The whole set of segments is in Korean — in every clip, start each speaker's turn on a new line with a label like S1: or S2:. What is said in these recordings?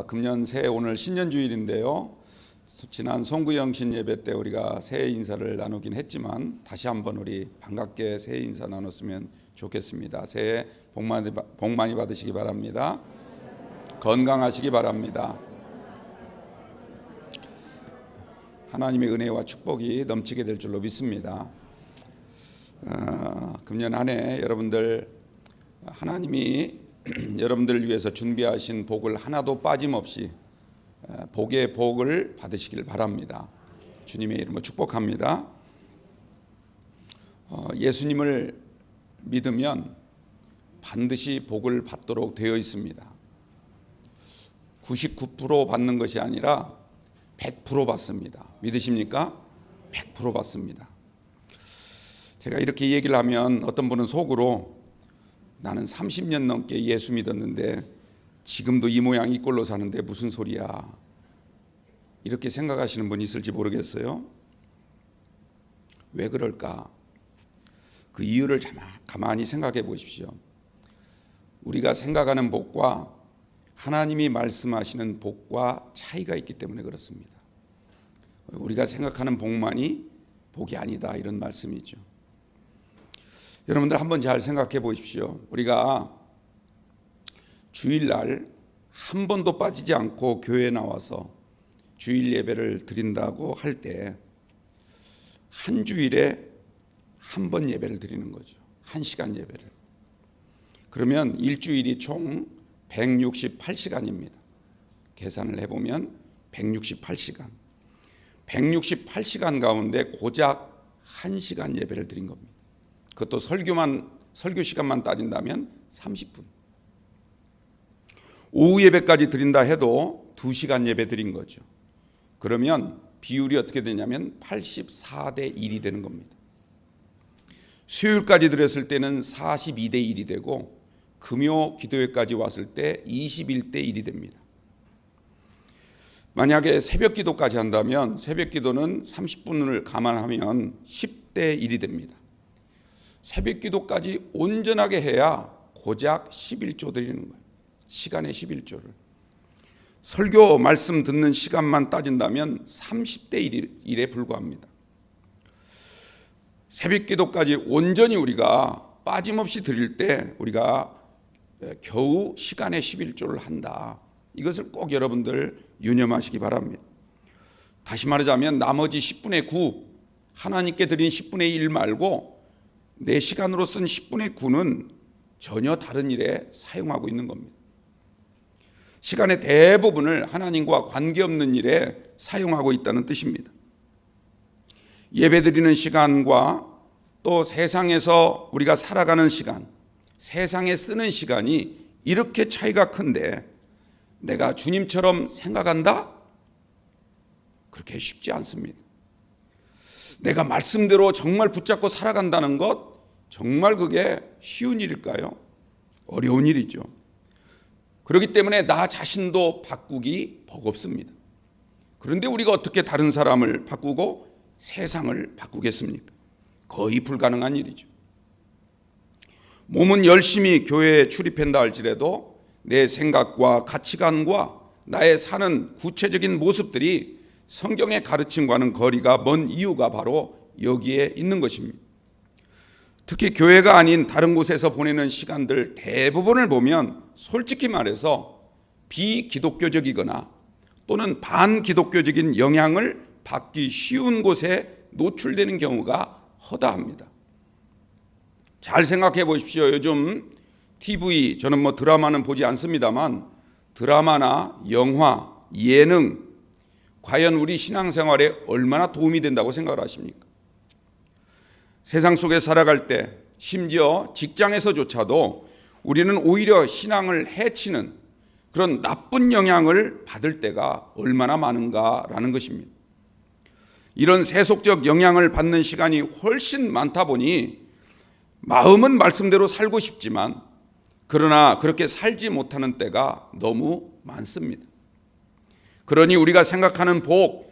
S1: 금년 새해 오늘 신년주일인데요. 지난 송구영신 예배 때 우리가 새해 인사를 나누긴 했지만 다시 한번 우리 반갑게 새해 인사 나눴으면 좋겠습니다. 새해 복 많이 받으시기 바랍니다. 건강하시기 바랍니다. 하나님의 은혜와 축복이 넘치게 될 줄로 믿습니다. 금년 한 해 여러분들 하나님이 여러분들을 위해서 준비하신 복을 하나도 빠짐없이 복의 복을 받으시길 바랍니다. 주님의 이름으로 축복합니다. 예수님을 믿으면 반드시 복을 받도록 되어 있습니다. 99% 받는 것이 아니라 100% 받습니다. 믿으십니까? 100% 받습니다. 제가 이렇게 얘기를 하면 어떤 분은 속으로 나는 30년 넘게 예수 믿었는데 지금도 이 모양 이 꼴로 사는데 무슨 소리야, 이렇게 생각하시는 분이 있을지 모르겠어요. 왜 그럴까? 그 이유를 가만히 생각해 보십시오. 우리가 생각하는 복과 하나님이 말씀하시는 복과 차이가 있기 때문에 그렇습니다. 우리가 생각하는 복만이 복이 아니다, 이런 말씀이죠. 여러분들 한번 잘 생각해 보십시오. 우리가 주일날 한 번도 빠지지 않고 교회에 나와서 주일 예배를 드린다고 할 때 한 주일에 한 번 예배를 드리는 거죠. 1시간 예배를. 그러면 일주일이 총 168시간입니다. 계산을 해보면 168시간. 168시간 가운데 고작 1시간 예배를 드린 겁니다. 그것도 설교 시간만 따진다면 30분. 오후 예배까지 드린다 해도 2시간 예배 드린 거죠. 그러면 비율이 어떻게 되냐면 84대 1이 되는 겁니다. 수요일까지 드렸을 때는 42대 1이 되고 금요 기도회까지 왔을 때 21대 1이 됩니다. 만약에 새벽 기도까지 한다면 새벽 기도는 30분을 감안하면 10대 1이 됩니다. 새벽 기도까지 온전하게 해야 고작 11조 드리는 거예요. 시간의 11조를. 설교 말씀 듣는 시간만 따진다면 30대 1에 불과합니다. 새벽 기도까지 온전히 우리가 빠짐없이 드릴 때 우리가 겨우 시간의 11조를 한다. 이것을 꼭 여러분들 유념하시기 바랍니다. 다시 말하자면 나머지 10분의 9, 하나님께 드린 10분의 1 말고 내 시간으로 쓴 10분의 9는 전혀 다른 일에 사용하고 있는 겁니다. 시간의 대부분을 하나님과 관계없는 일에 사용하고 있다는 뜻입니다. 예배드리는 시간과 또 세상에서 우리가 살아가는 시간, 세상에 쓰는 시간이 이렇게 차이가 큰데 내가 주님처럼 생각한다? 그렇게 쉽지 않습니다. 내가 말씀대로 정말 붙잡고 살아간다는 것, 정말 그게 쉬운 일일까요? 어려운 일이죠. 그렇기 때문에 나 자신도 바꾸기 버겁습니다. 그런데 우리가 어떻게 다른 사람을 바꾸고 세상을 바꾸겠습니까? 거의 불가능한 일이죠. 몸은 열심히 교회에 출입한다 할지라도 내 생각과 가치관과 나의 사는 구체적인 모습들이 성경의 가르침과는 거리가 먼 이유가 바로 여기에 있는 것입니다. 특히 교회가 아닌 다른 곳에서 보내는 시간들 대부분을 보면 솔직히 말해서 비기독교적이거나 또는 반기독교적인 영향을 받기 쉬운 곳에 노출되는 경우가 허다합니다. 잘 생각해 보십시오. 요즘 TV, 저는 드라마는 보지 않습니다만 드라마나 영화, 예능, 과연 우리 신앙생활에 얼마나 도움이 된다고 생각을 하십니까? 세상 속에 살아갈 때 심지어 직장에서조차도 우리는 오히려 신앙을 해치는 그런 나쁜 영향을 받을 때가 얼마나 많은가라는 것입니다. 이런 세속적 영향을 받는 시간이 훨씬 많다 보니 마음은 말씀대로 살고 싶지만 그러나 그렇게 살지 못하는 때가 너무 많습니다. 그러니 우리가 생각하는 복,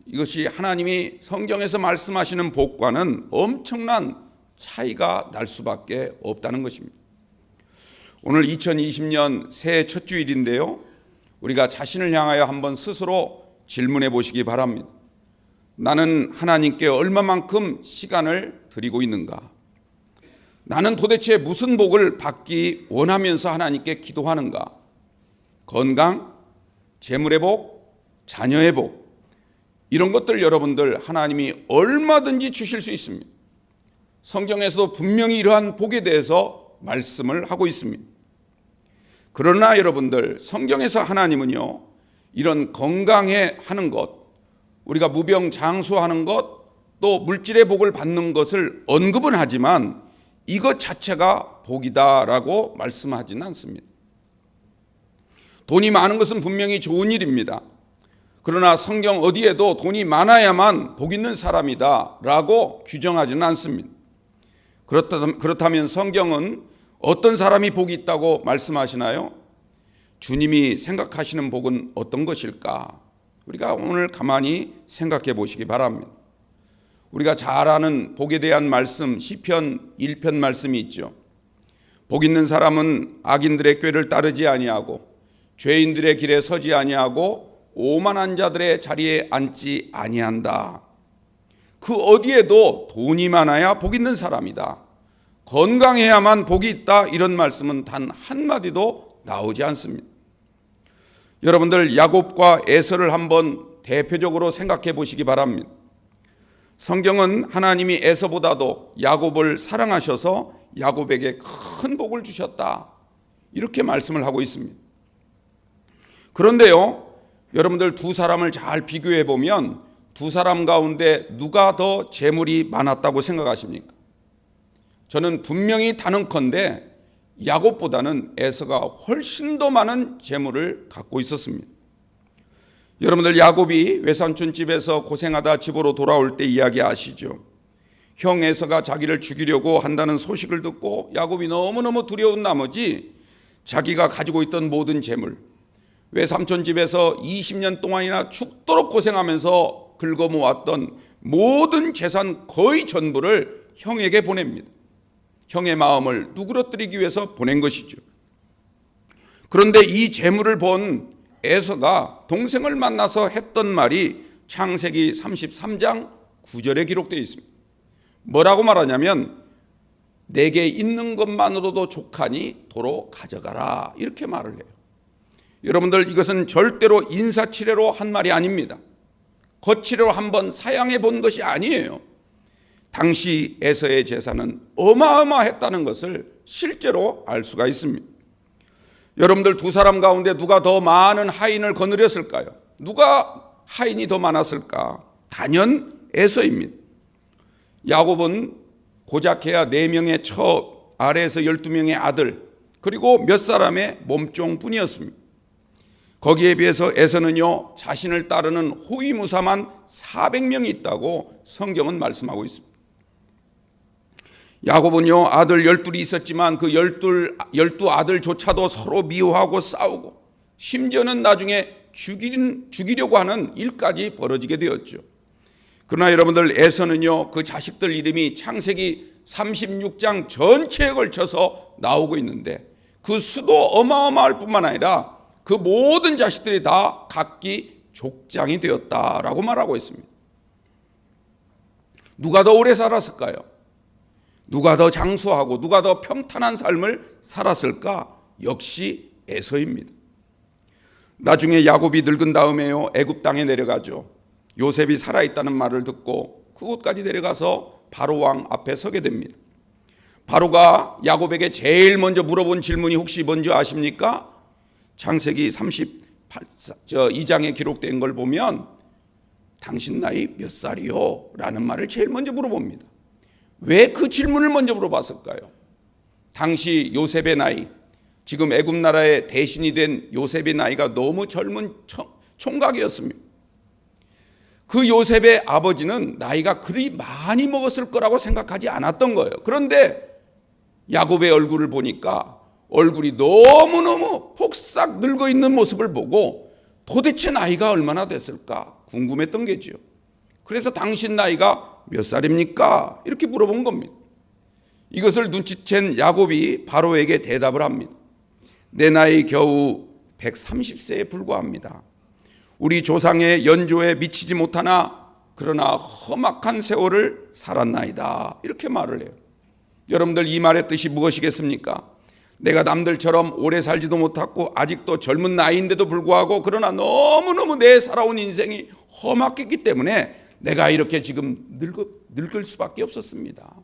S1: 이것이 하나님이 성경에서 말씀하시는 복과는 엄청난 차이가 날 수밖에 없다는 것입니다. 오늘 2020년 새해 첫 주일인데요. 우리가 자신을 향하여 한번 스스로 질문해 보시기 바랍니다. 나는 하나님께 얼마만큼 시간을 드리고 있는가? 나는 도대체 무슨 복을 받기 원하면서 하나님께 기도하는가? 건강, 재물의 복, 자녀의 복, 이런 것들 여러분들 하나님이 얼마든지 주실 수 있습니다. 성경에서도 분명히 이러한 복에 대해서 말씀을 하고 있습니다. 그러나 여러분들, 성경에서 하나님은요, 이런 건강해 하는 것, 우리가 무병장수하는 것, 또 물질의 복을 받는 것을 언급은 하지만 이것 자체가 복이다라고 말씀하지는 않습니다. 돈이 많은 것은 분명히 좋은 일입니다. 그러나 성경 어디에도 돈이 많아야만 복 있는 사람이다라고 규정하지는 않습니다. 그렇다면 성경은 어떤 사람이 복이 있다고 말씀하시나요? 주님이 생각하시는 복은 어떤 것일까? 우리가 오늘 가만히 생각해 보시기 바랍니다. 우리가 잘 아는 복에 대한 말씀, 시편 1편 말씀이 있죠. 복 있는 사람은 악인들의 꾀를 따르지 아니하고 죄인들의 길에 서지 아니하고 오만한 자들의 자리에 앉지 아니한다. 그 어디에도 돈이 많아야 복 있는 사람이다. 건강해야만 복이 있다. 이런 말씀은 단 한마디도 나오지 않습니다. 여러분들 야곱과 에서를 한번 대표적으로 생각해 보시기 바랍니다. 성경은 하나님이 에서보다도 야곱을 사랑하셔서 야곱에게 큰 복을 주셨다. 이렇게 말씀을 하고 있습니다. 그런데요, 여러분들 두 사람을 잘 비교해 보면 두 사람 가운데 누가 더 재물이 많았다고 생각하십니까? 저는 분명히 단언컨대 야곱보다는 에서가 훨씬 더 많은 재물을 갖고 있었습니다. 여러분들 야곱이 외삼촌 집에서 고생하다 집으로 돌아올 때 이야기 아시죠? 형 에서가 자기를 죽이려고 한다는 소식을 듣고 야곱이 너무너무 두려운 나머지 자기가 가지고 있던 모든 재물, 외삼촌 집에서 20년 동안이나 죽도록 고생하면서 긁어모았던 모든 재산 거의 전부를 형에게 보냅니다. 형의 마음을 누그러뜨리기 위해서 보낸 것이죠. 그런데 이 재물을 본 에서가 동생을 만나서 했던 말이 창세기 33장 9절에 기록되어 있습니다. 뭐라고 말하냐면 내게 있는 것만으로도 족하니 도로 가져가라, 이렇게 말을 해요. 여러분들, 이것은 절대로 인사치레로 한 말이 아닙니다. 거치레로 한번 사양해 본 것이 아니에요. 당시 에서의 재산은 어마어마했다는 것을 실제로 알 수가 있습니다. 여러분들 두 사람 가운데 누가 더 많은 하인을 거느렸을까요? 누가 하인이 더 많았을까? 단연 에서입니다. 야곱은 고작해야 4명의 처, 아래에서 12명의 아들, 그리고 몇 사람의 몸종뿐이었습니다. 거기에 비해서 에서는요, 자신을 따르는 호위무사만 400명이 있다고 성경은 말씀하고 있습니다. 야곱은요, 아들 12이 있었지만 그 12 아들조차도 서로 미워하고 싸우고 심지어는 나중에 죽이려고 하는 일까지 벌어지게 되었죠. 그러나 여러분들, 에서는요, 그 자식들 이름이 창세기 36장 전체에 걸쳐서 나오고 있는데 그 수도 어마어마할 뿐만 아니라 그 모든 자식들이 다 각기 족장이 되었다라고 말하고 있습니다. 누가 더 오래 살았을까요? 누가 더 장수하고 누가 더 평탄한 삶을 살았을까? 역시 에서입니다. 나중에 야곱이 늙은 다음에요, 애굽 땅에 내려가죠. 요셉이 살아있다는 말을 듣고 그곳까지 내려가서 바로 왕 앞에 서게 됩니다. 바로가 야곱에게 제일 먼저 물어본 질문이 혹시 뭔지 아십니까? 창세기 32장에 기록된 걸 보면 당신 나이 몇 살이요? 라는 말을 제일 먼저 물어봅니다. 왜 그 질문을 먼저 물어봤을까요? 당시 요셉의 나이, 지금 애굽 나라의 대신이 된 요셉의 나이가 너무 젊은 총각이었습니다. 그 요셉의 아버지는 나이가 그리 많이 먹었을 거라고 생각하지 않았던 거예요. 그런데 야곱의 얼굴을 보니까 얼굴이 너무너무 폭삭 늙어 있는 모습을 보고 도대체 나이가 얼마나 됐을까 궁금했던 게지요. 그래서 당신 나이가 몇 살입니까? 이렇게 물어본 겁니다. 이것을 눈치챈 야곱이 바로에게 대답을 합니다. 내 나이 겨우 130세에 불과합니다. 우리 조상의 연조에 미치지 못하나 그러나 험악한 세월을 살았나이다. 이렇게 말을 해요. 여러분들 이 말의 뜻이 무엇이겠습니까? 내가 남들처럼 오래 살지도 못하고 아직도 젊은 나이인데도 불구하고 그러나 너무너무 내 살아온 인생이 험악했기 때문에 내가 이렇게 지금 늙을 수밖에 없었습니다.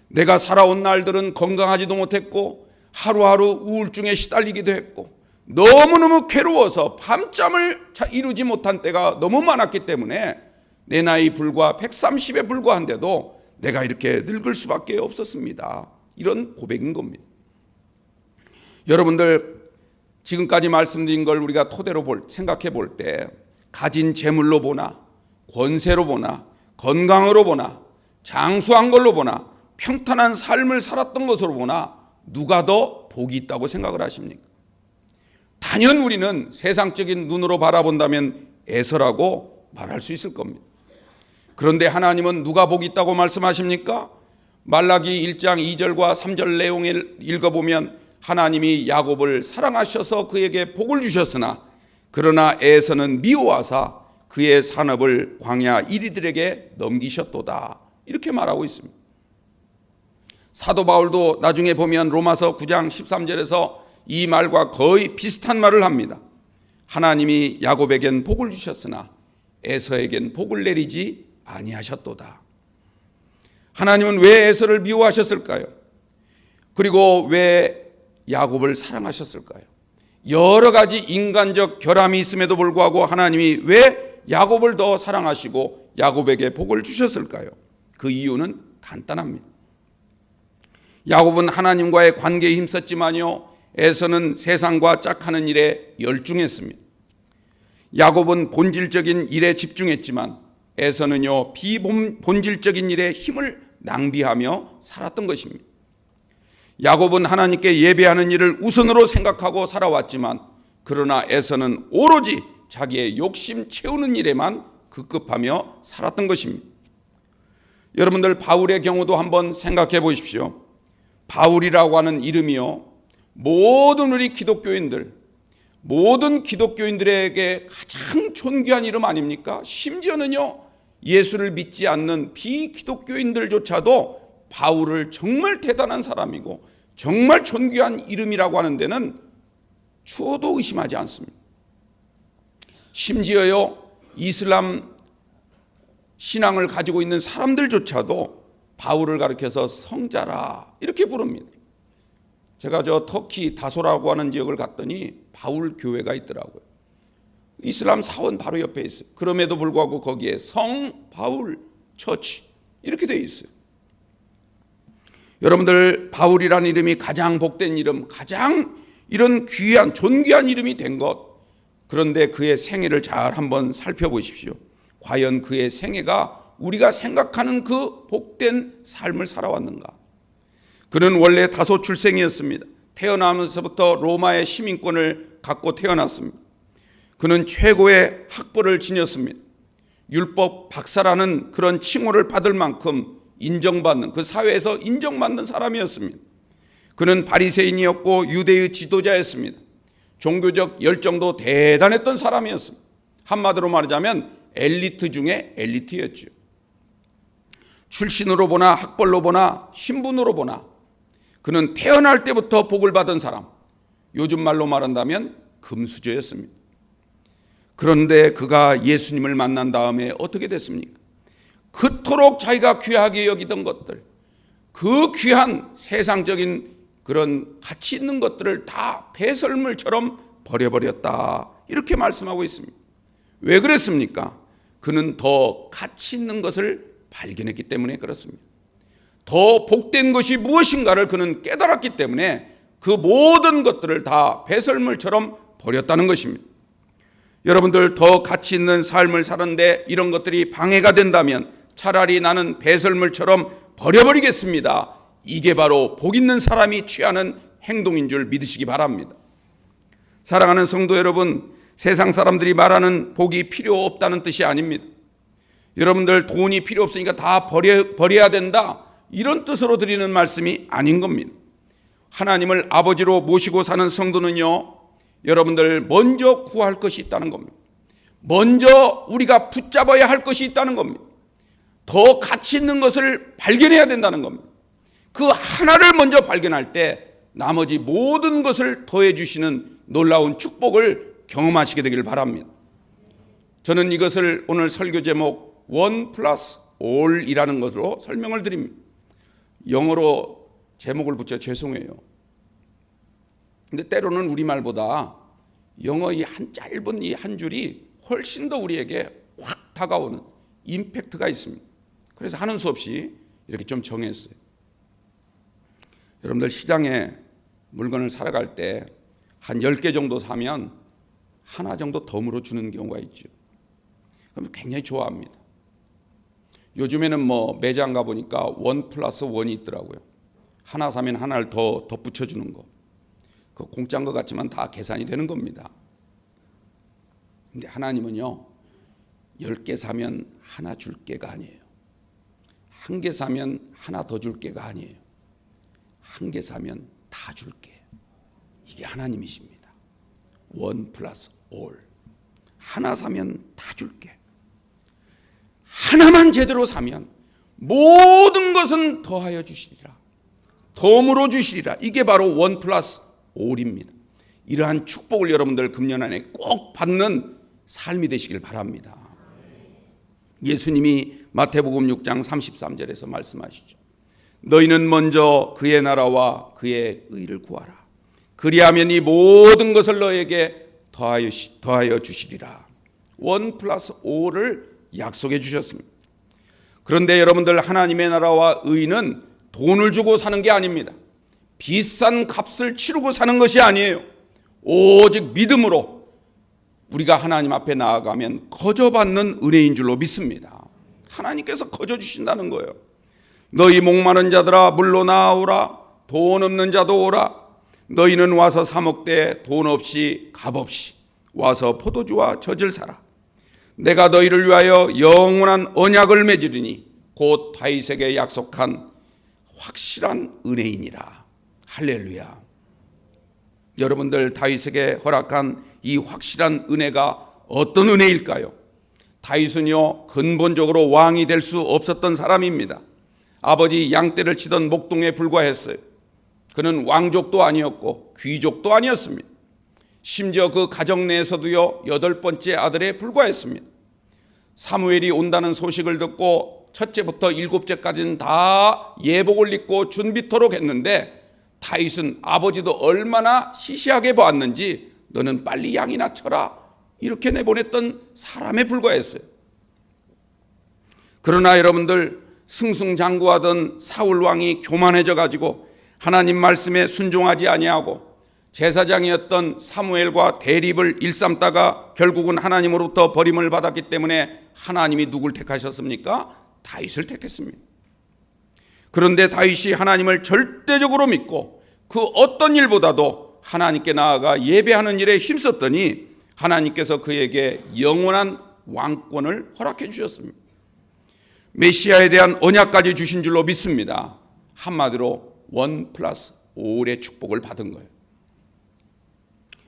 S1: 내가 살아온 날들은 건강하지도 못했고 하루하루 우울증에 시달리기도 했고 너무너무 괴로워서 밤잠을 이루지 못한 때가 너무 많았기 때문에 내 나이 불과 130에 불과한데도 내가 이렇게 늙을 수밖에 없었습니다. 이런 고백인 겁니다. 여러분들 지금까지 말씀드린 걸 우리가 토대로 생각해 볼 때 가진 재물로 보나 권세로 보나 건강으로 보나 장수한 걸로 보나 평탄한 삶을 살았던 것으로 보나 누가 더 복이 있다고 생각을 하십니까? 단연 우리는 세상적인 눈으로 바라본다면 에서라고 말할 수 있을 겁니다. 그런데 하나님은 누가 복이 있다고 말씀하십니까? 말라기 1장 2절과 3절 내용을 읽어보면 하나님이 야곱을 사랑하셔서 그에게 복을 주셨으나 그러나 에서는 미워하사 그의 산업을 광야 이리들에게 넘기셨도다. 이렇게 말하고 있습니다. 사도 바울도 나중에 보면 로마서 9장 13절에서 이 말과 거의 비슷한 말을 합니다. 하나님이 야곱에겐 복을 주셨으나 에서에겐 복을 내리지 아니하셨도다. 하나님은 왜 에서를 미워하셨을까요? 그리고 왜 야곱을 사랑하셨을까요? 여러 가지 인간적 결함이 있음에도 불구하고 하나님이 왜 야곱을 더 사랑하시고 야곱에게 복을 주셨을까요? 그 이유는 간단합니다. 야곱은 하나님과의 관계에 힘썼지만요, 에서는 세상과 짝하는 일에 열중했습니다. 야곱은 본질적인 일에 집중했지만 에서는요, 비본질적인 일에 힘을 낭비하며 살았던 것입니다. 야곱은 하나님께 예배하는 일을 우선으로 생각하고 살아왔지만 그러나 에서는 오로지 자기의 욕심 채우는 일에만 급급하며 살았던 것입니다. 여러분들 바울의 경우도 한번 생각해 보십시오. 바울이라고 하는 이름이요, 모든 우리 기독교인들, 모든 기독교인들에게 가장 존귀한 이름 아닙니까? 심지어는요, 예수를 믿지 않는 비기독교인들조차도 바울을 정말 대단한 사람이고 정말 존귀한 이름이라고 하는 데는 추호도 의심하지 않습니다. 심지어요, 이슬람 신앙을 가지고 있는 사람들조차도 바울을 가리켜서 성자라 이렇게 부릅니다. 제가 터키 다소라고 하는 지역을 갔더니 바울 교회가 있더라고요. 이슬람 사원 바로 옆에 있어요. 그럼에도 불구하고 거기에 성 바울 처치 이렇게 되어 있어요. 여러분들 바울이라는 이름이 가장 복된 이름, 가장 이런 귀한 존귀한 이름이 된 것, 그런데 그의 생애를 잘 한번 살펴보십시오. 과연 그의 생애가 우리가 생각하는 그 복된 삶을 살아왔는가? 그는 원래 다소 출생이었습니다. 태어나면서부터 로마의 시민권을 갖고 태어났습니다. 그는 최고의 학벌을 지녔습니다. 율법 박사라는 그런 칭호를 받을 만큼 인정받는, 그 사회에서 인정받는 사람이었습니다. 그는 바리새인이었고 유대의 지도자였습니다. 종교적 열정도 대단했던 사람이었습니다. 한마디로 말하자면 엘리트 중에 엘리트였죠. 출신으로 보나 학벌로 보나 신분으로 보나 그는 태어날 때부터 복을 받은 사람, 요즘 말로 말한다면 금수저였습니다. 그런데 그가 예수님을 만난 다음에 어떻게 됐습니까? 그토록 자기가 귀하게 여기던 것들, 그 귀한 세상적인 그런 가치 있는 것들을 다 배설물처럼 버려버렸다, 이렇게 말씀하고 있습니다. 왜 그랬습니까? 그는 더 가치 있는 것을 발견했기 때문에 그렇습니다. 더 복된 것이 무엇인가를 그는 깨달았기 때문에 그 모든 것들을 다 배설물처럼 버렸다는 것입니다. 여러분들 더 가치 있는 삶을 사는데 이런 것들이 방해가 된다면 차라리 나는 배설물처럼 버려버리겠습니다. 이게 바로 복 있는 사람이 취하는 행동인 줄 믿으시기 바랍니다. 사랑하는 성도 여러분, 세상 사람들이 말하는 복이 필요 없다는 뜻이 아닙니다. 여러분들 돈이 필요 없으니까 다 버려야 된다, 이런 뜻으로 드리는 말씀이 아닌 겁니다. 하나님을 아버지로 모시고 사는 성도는요, 여러분들 먼저 구할 것이 있다는 겁니다. 먼저 우리가 붙잡아야 할 것이 있다는 겁니다. 더 가치 있는 것을 발견해야 된다는 겁니다. 그 하나를 먼저 발견할 때 나머지 모든 것을 더해 주시는 놀라운 축복을 경험하시게 되기를 바랍니다. 저는 이것을 오늘 설교 제목 One plus All이라는 것으로 설명을 드립니다. 영어로 제목을 붙여 죄송해요. 근데 때로는 우리말보다 영어의 짧은 이 한 줄이 훨씬 더 우리에게 확 다가오는 임팩트가 있습니다. 그래서 하는 수 없이 이렇게 좀 정했어요. 여러분들 시장에 물건을 사러 갈 때 한 10개 정도 사면 하나 정도 덤으로 주는 경우가 있죠. 그럼 굉장히 좋아합니다. 요즘에는 매장 가보니까 1 플러스 1이 있더라고요. 하나 사면 하나를 더 덧붙여주는 거. 그 공짜인 것 같지만 다 계산이 되는 겁니다. 근데 하나님은요, 10개 사면 하나 줄게가 아니에요. 1개 사면 하나 더 줄게가 아니에요. 1개 사면 다 줄게. 이게 하나님이십니다. 1 플러스 all. 하나 사면 다 줄게. 하나만 제대로 사면 모든 것은 더하여 주시리라. 덤으로 주시리라. 이게 바로 1 플러스 all입니다. 이러한 축복을 여러분들 금년 안에 꼭 받는 삶이 되시길 바랍니다. 예수님이 마태복음 6장 33절에서 말씀하시죠. 너희는 먼저 그의 나라와 그의 의를 구하라. 그리하면 이 모든 것을 너에게 더하여 주시리라. 1 플러스 5를 약속해 주셨습니다. 그런데 여러분들, 하나님의 나라와 의는 돈을 주고 사는 게 아닙니다. 비싼 값을 치르고 사는 것이 아니에요. 오직 믿음으로 우리가 하나님 앞에 나아가면 거저받는 은혜인 줄로 믿습니다. 하나님께서 거저 주신다는 거예요. 너희 목마른 자들아 물로 나오라. 돈 없는 자도 오라. 너희는 와서 사 먹되 돈 없이 값 없이 와서 포도주와 젖을 사라. 내가 너희를 위하여 영원한 언약을 맺으리니 곧 다윗에게 약속한 확실한 은혜이니라. 할렐루야. 여러분들, 다윗에게 허락한 이 확실한 은혜가 어떤 은혜일까요? 다윗은요, 근본적으로 왕이 될 수 없었던 사람입니다. 아버지 양떼를 치던 목동에 불과했어요. 그는 왕족도 아니었고 귀족도 아니었습니다. 심지어 그 가정 내에서도요, 8번째 아들에 불과했습니다. 사무엘이 온다는 소식을 듣고 첫째부터 7째까지는 다 예복을 입고 준비토록 했는데 다윗은 아버지도 얼마나 시시하게 보았는지 너는 빨리 양이나 쳐라 이렇게 내보냈던 사람에 불과했어요. 그러나 여러분들, 승승장구하던 사울 왕이 교만해져 가지고 하나님 말씀에 순종하지 아니하고 제사장이었던 사무엘과 대립을 일삼다가 결국은 하나님으로부터 버림을 받았기 때문에 하나님이 누굴 택하셨습니까? 다윗을 택했습니다. 그런데 다윗이 하나님을 절대적으로 믿고 그 어떤 일보다도 하나님께 나아가 예배하는 일에 힘썼더니 하나님께서 그에게 영원한 왕권을 허락해 주셨습니다. 메시아에 대한 언약까지 주신 줄로 믿습니다. 한마디로 1 플러스 5의 축복을 받은 거예요.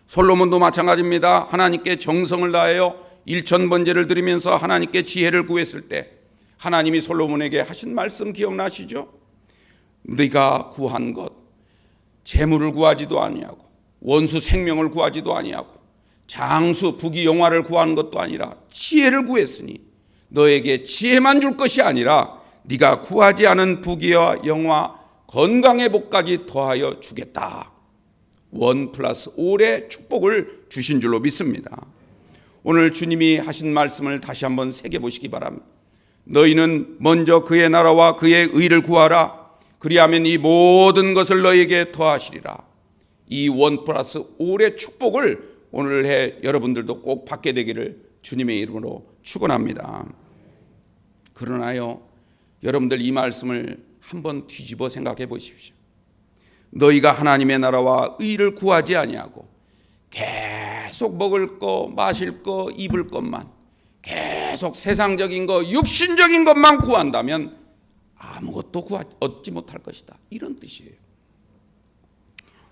S1: 솔로몬도 마찬가지입니다. 하나님께 정성을 다하여 1000번제를 드리면서 하나님께 지혜를 구했을 때 하나님이 솔로몬에게 하신 말씀 기억나시죠? 네가 구한 것, 재물을 구하지도 아니하고 원수 생명을 구하지도 아니하고 장수 부귀 영화를 구한 것도 아니라 지혜를 구했으니 너에게 지혜만 줄 것이 아니라 네가 구하지 않은 부귀와 영화, 건강의 복까지 더하여 주겠다. 1 플러스 5의 축복을 주신 줄로 믿습니다. 오늘 주님이 하신 말씀을 다시 한번 새겨보시기 바랍니다. 너희는 먼저 그의 나라와 그의 의를 구하라. 그리하면 이 모든 것을 너희에게 더하시리라. 이 1 플러스 5의 축복을 오늘 해 여러분들도 꼭 받게 되기를 주님의 이름으로 축원합니다. 그러나요, 여러분들 이 말씀을 한번 뒤집어 생각해 보십시오. 너희가 하나님의 나라와 의를 구하지 아니하고 계속 먹을 거, 마실 거, 입을 것만, 계속 세상적인 거, 육신적인 것만 구한다면 아무것도 얻지 못할 것이다. 이런 뜻이에요.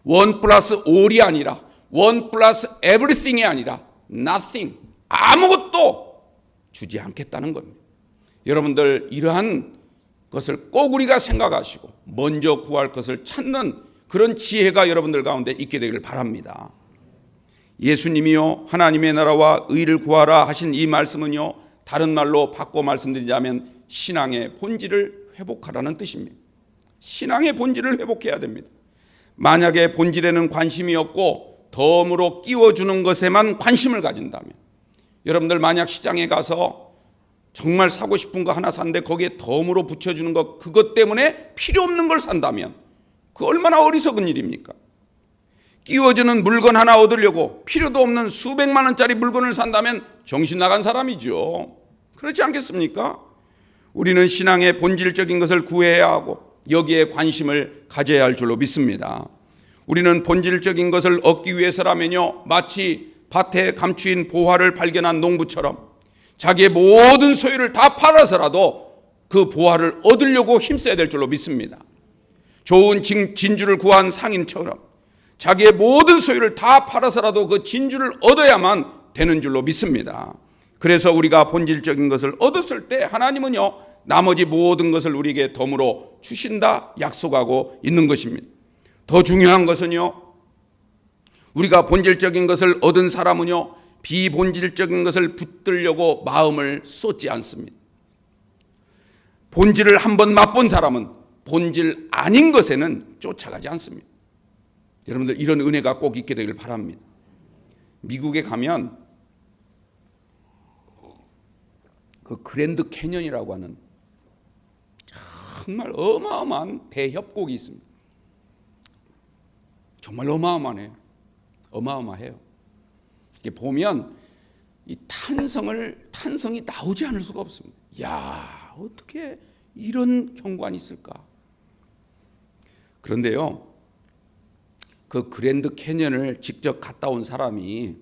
S1: 원 플러스 all이 아니라 원 플러스 everything이 아니라 nothing, 아무것도 주지 않겠다는 겁니다. 여러분들 이러한 것을 꼭 우리가 생각하시고 먼저 구할 것을 찾는 그런 지혜가 여러분들 가운데 있게 되기를 바랍니다. 예수님이요 하나님의 나라와 의를 구하라 하신 이 말씀은요, 다른 말로 바꿔 말씀드리자면 신앙의 본질을 회복하라는 뜻입니다. 신앙의 본질을 회복해야 됩니다. 만약에 본질에는 관심이 없고 덤으로 끼워주는 것에만 관심을 가진다면, 여러분들 만약 시장에 가서 정말 사고 싶은 거 하나 샀는데 거기에 덤으로 붙여주는 것, 그것 때문에 필요 없는 걸 산다면 그 얼마나 어리석은 일입니까? 끼워주는 물건 하나 얻으려고 필요도 없는 수백만 원짜리 물건을 산다면 정신 나간 사람이죠. 그렇지 않겠습니까? 우리는 신앙의 본질적인 것을 구해야 하고 여기에 관심을 가져야 할 줄로 믿습니다. 우리는 본질적인 것을 얻기 위해서라면요, 마치 밭에 감추인 보화를 발견한 농부처럼 자기의 모든 소유를 다 팔아서라도 그 보화를 얻으려고 힘써야 될 줄로 믿습니다. 좋은 진주를 구한 상인처럼 자기의 모든 소유를 다 팔아서라도 그 진주를 얻어야만 되는 줄로 믿습니다. 그래서 우리가 본질적인 것을 얻었을 때 하나님은요, 나머지 모든 것을 우리에게 덤으로 주신다 약속하고 있는 것입니다. 더 중요한 것은요, 우리가 본질적인 것을 얻은 사람은요, 비본질적인 것을 붙들려고 마음을 쏟지 않습니다. 본질을 한번 맛본 사람은 본질 아닌 것에는 쫓아가지 않습니다. 여러분들 이런 은혜가 꼭 있게 되길 바랍니다. 미국에 가면 그 그랜드 캐년이라고 하는 정말 어마어마한 대협곡이 있습니다. 정말 어마어마해요. 이게 보면 이 탄성이 나오지 않을 수가 없습니다. 야, 어떻게 이런 경관이 있을까? 그런데요, 그 그랜드 캐년을 직접 갔다 온 사람이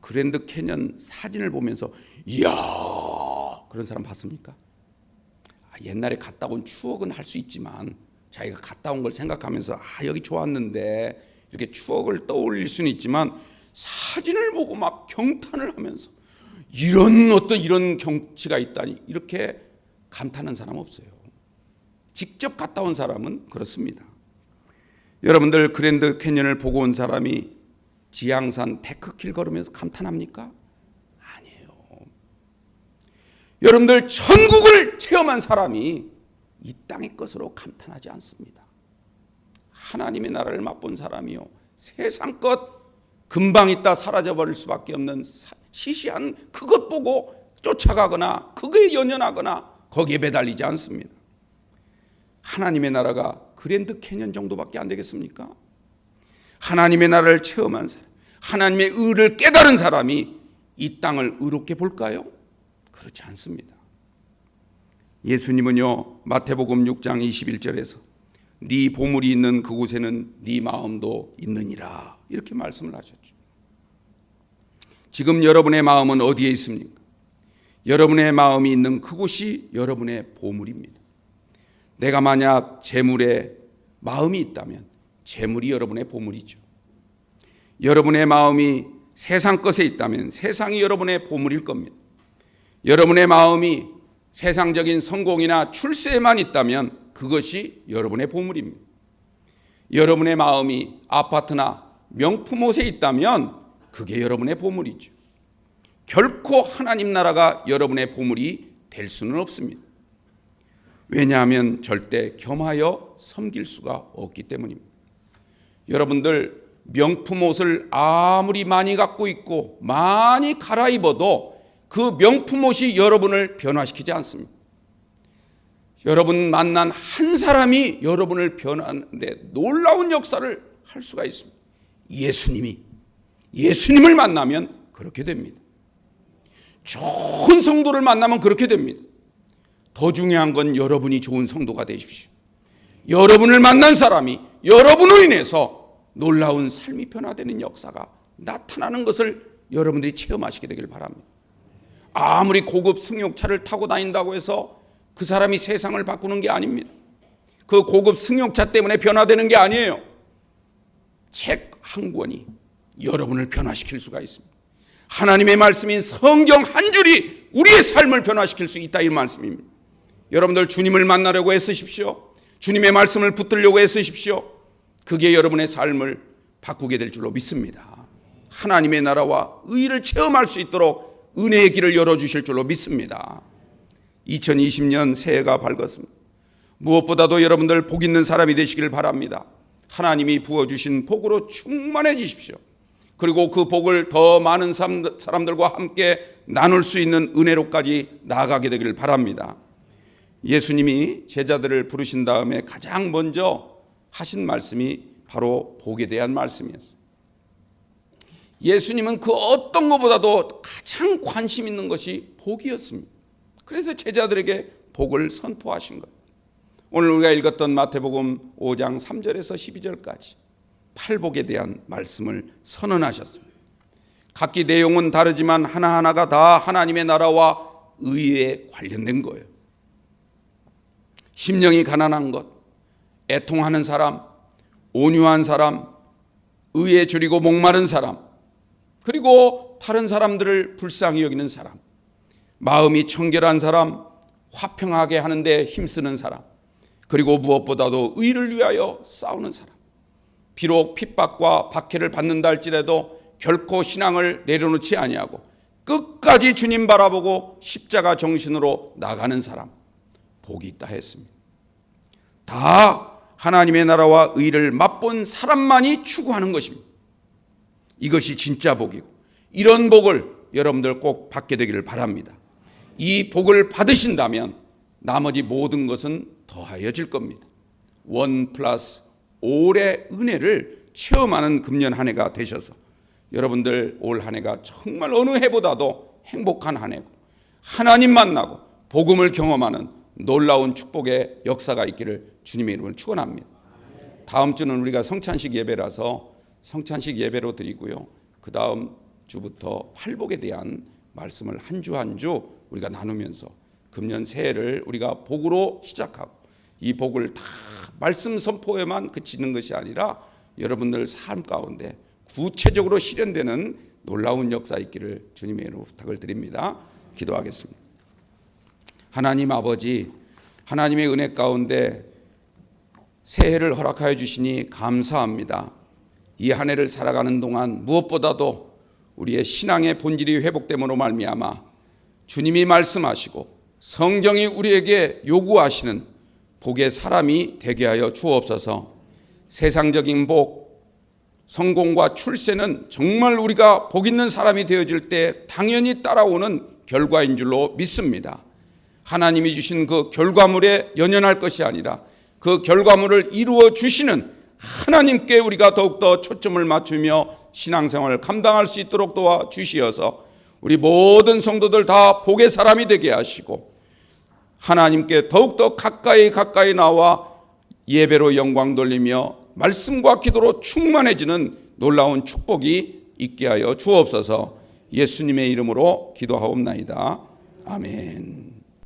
S1: 그랜드 캐년 사진을 보면서 이야, 그런 사람 봤습니까? 옛날에 갔다 온 추억은 할 수 있지만 자기가 갔다 온 걸 생각하면서 여기 좋았는데 이렇게 추억을 떠올릴 수는 있지만 사진을 보고 막 경탄을 하면서 이런 경치가 있다니 이렇게 감탄하는 사람 없어요. 직접 갔다 온 사람은 그렇습니다. 여러분들 그랜드 캐년을 보고 온 사람이 지향산 데크길 걸으면서 감탄합니까? 아니에요. 여러분들 천국을 체험한 사람이 이 땅의 것으로 감탄하지 않습니다. 하나님의 나라를 맛본 사람이요, 세상 것 금방 있다 사라져버릴 수밖에 없는 시시한 그것 보고 쫓아가거나 그거에 연연하거나 거기에 매달리지 않습니다. 하나님의 나라가 그랜드 캐년 정도밖에 안 되겠습니까? 하나님의 나라를 체험한 사람, 하나님의 의를 깨달은 사람이 이 땅을 의롭게 볼까요? 그렇지 않습니다. 예수님은요, 마태복음 6장 21절에서 네 보물이 있는 그곳에는 네 마음도 있느니라 이렇게 말씀을 하셨죠. 지금 여러분의 마음은 어디에 있습니까? 여러분의 마음이 있는 그곳이 여러분의 보물입니다. 내가 만약 재물에 마음이 있다면 재물이 여러분의 보물이죠. 여러분의 마음이 세상 것에 있다면 세상이 여러분의 보물일 겁니다. 여러분의 마음이 세상적인 성공이나 출세에만 있다면 그것이 여러분의 보물입니다. 여러분의 마음이 아파트나 명품 옷에 있다면 그게 여러분의 보물이죠. 결코 하나님 나라가 여러분의 보물이 될 수는 없습니다. 왜냐하면 절대 겸하여 섬길 수가 없기 때문입니다. 여러분들 명품 옷을 아무리 많이 갖고 있고 많이 갈아입어도 그 명품 옷이 여러분을 변화시키지 않습니다. 여러분 만난 한 사람이 여러분을 변화하는데 놀라운 역사를 할 수가 있습니다. 예수님을 만나면 그렇게 됩니다. 좋은 성도를 만나면 그렇게 됩니다. 더 중요한 건 여러분이 좋은 성도가 되십시오. 여러분을 만난 사람이 여러분으로 인해서 놀라운 삶이 변화되는 역사가 나타나는 것을 여러분들이 체험하시게 되길 바랍니다. 아무리 고급 승용차를 타고 다닌다고 해서 그 사람이 세상을 바꾸는 게 아닙니다. 그 고급 승용차 때문에 변화되는 게 아니에요. 책 한 권이 여러분을 변화시킬 수가 있습니다. 하나님의 말씀인 성경 한 줄이 우리의 삶을 변화시킬 수 있다, 이 말씀입니다. 여러분들 주님을 만나려고 애쓰십시오. 주님의 말씀을 붙들려고 애쓰십시오. 그게 여러분의 삶을 바꾸게 될 줄로 믿습니다. 하나님의 나라와 의를 체험할 수 있도록 은혜의 길을 열어주실 줄로 믿습니다. 2020년 새해가 밝았습니다. 무엇보다도 여러분들 복 있는 사람이 되시길 바랍니다. 하나님이 부어주신 복으로 충만해지십시오. 그리고 그 복을 더 많은 사람들과 함께 나눌 수 있는 은혜로까지 나아가게 되기를 바랍니다. 예수님이 제자들을 부르신 다음에 가장 먼저 하신 말씀이 바로 복에 대한 말씀이었어요. 예수님은 그 어떤 것보다도 가장 관심 있는 것이 복이었습니다. 그래서 제자들에게 복을 선포하신 거예요. 오늘 우리가 읽었던 마태복음 5장 3절에서 12절까지 팔복에 대한 말씀을 선언하셨습니다. 각기 내용은 다르지만 하나하나가 다 하나님의 나라와 의에 관련된 거예요. 심령이 가난한 것, 애통하는 사람, 온유한 사람, 의에 줄이고 목마른 사람, 그리고 다른 사람들을 불쌍히 여기는 사람, 마음이 청결한 사람, 화평하게 하는데 힘쓰는 사람, 그리고 무엇보다도 의를 위하여 싸우는 사람. 비록 핍박과 박해를 받는다 할지라도 결코 신앙을 내려놓지 아니하고 끝까지 주님 바라보고 십자가 정신으로 나가는 사람, 복이 있다 했습니다. 다 하나님의 나라와 의를 맛본 사람만이 추구하는 것입니다. 이것이 진짜 복이고, 이런 복을 여러분들 꼭 받게 되기를 바랍니다. 이 복을 받으신다면 나머지 모든 것은 더하여질 겁니다. 1+5의 은혜를 체험하는 금년 한 해가 되셔서 여러분들 올 한 해가 정말 어느 해보다도 행복한 한 해고, 하나님 만나고 복음을 경험하는 놀라운 축복의 역사가 있기를 주님의 이름으로 축원합니다. 다음 주는 우리가 성찬식 예배라서 성찬식 예배로 드리고요. 그 다음 주부터 팔복에 대한 말씀을 한 주 한 주 우리가 나누면서 금년 새해를 우리가 복으로 시작하고, 이 복을 다 말씀 선포에만 그치는 것이 아니라 여러분들 삶 가운데 구체적으로 실현되는 놀라운 역사 있기를 주님의 이름으로 부탁을 드립니다. 기도하겠습니다. 하나님 아버지, 하나님의 은혜 가운데 새해를 허락하여 주시니 감사합니다. 이 한 해를 살아가는 동안 무엇보다도 우리의 신앙의 본질이 회복됨으로 말미암아 주님이 말씀하시고 성경이 우리에게 요구하시는 복의 사람이 되게 하여 주옵소서. 세상적인 복, 성공과 출세는 정말 우리가 복 있는 사람이 되어질 때 당연히 따라오는 결과인 줄로 믿습니다. 하나님이 주신 그 결과물에 연연할 것이 아니라 그 결과물을 이루어 주시는 하나님께 우리가 더욱더 초점을 맞추며 신앙생활을 감당할 수 있도록 도와주시어서 우리 모든 성도들 다 복의 사람이 되게 하시고, 하나님께 더욱더 가까이 나와 예배로 영광 돌리며 말씀과 기도로 충만해지는 놀라운 축복이 있게 하여 주옵소서. 예수님의 이름으로 기도하옵나이다. 아멘.